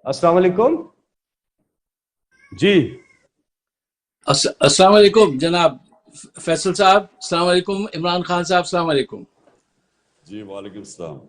अस्सलाम वालेकुम जी। अस्सलाम वालेकुम जनाब फैसल साहब, अस्सलाम वालेकुम इमरान खान साहब, अस्सलाम वालेकुम। जी वालेकुम सलाम।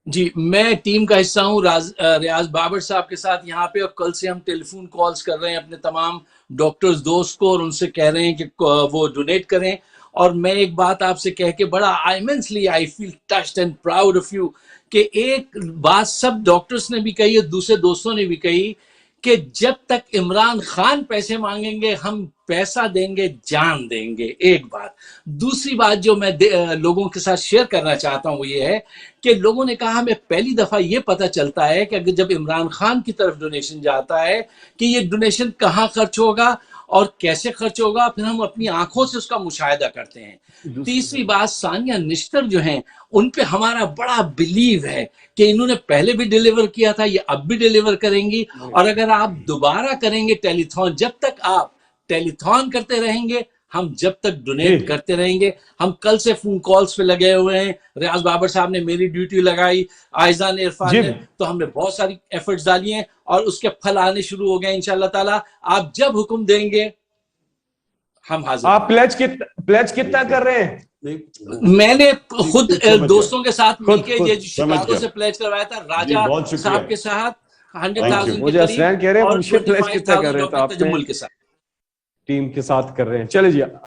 जी, मैं टीम का हिस्सा हूँ रियाज बाबर साहब के साथ यहाँ पे, और कल से हम टेलीफोन कॉल्स कर रहे हैं अपने तमाम डॉक्टर्स दोस्त को, और उनसे कह रहे हैं कि वो डोनेट करें। और मैं एक बात आपसे कह के बड़ा immensely I feel touched and proud of you कि एक बात सब डॉक्टर्स ने भी कही और दूसरे दोस्तों ने भी कही कि जब तक इमरान खान पैसे मांगेंगे हम पैसा देंगे, जान देंगे। एक बात। दूसरी बात जो मैं लोगों के साथ शेयर करना चाहता हूं वो ये है कि लोगों ने कहा हमें पहली दफा ये पता चलता है कि अगर जब इमरान खान की तरफ डोनेशन जाता है कि ये डोनेशन कहाँ खर्च होगा और कैसे खर्च होगा, फिर हम अपनी आंखों से उसका मुशाहिदा करते हैं। तीसरी बात, सानिया निश्तर जो हैं उन पे हमारा बड़ा बिलीव है कि इन्होंने पहले भी डिलीवर किया था, ये अब भी डिलीवर करेंगी। और अगर आप दोबारा करेंगे टेलीथॉन, जब तक आप टेलीथॉन करते रहेंगे हम जब तक डोनेट करते रहेंगे। हम कल से फोन कॉल्स पे लगे हुए हैं, रियाज बाबर साहब ने मेरी ड्यूटी लगाई, आयजा ने, इरफान ने, तो हमने बहुत सारी एफर्ट्स डाली हैं और उसके फल आने शुरू हो गए इंशाल्लाह ताला। आप जब हुक्म देंगे हम हाजिर। आप प्लेज कितना कर रहे हैं? मैंने खुद दोस्तों के साथ मिलकर ये शिकागो से प्लेज करवाया था, राजा साहब के साथ 100,000 मुझे असलैन कह रहे हैं, और मुझे प्लेज कितना कर रहे हैं? तो आप के साथ टीम के साथ कर रहे हैं। चले जी।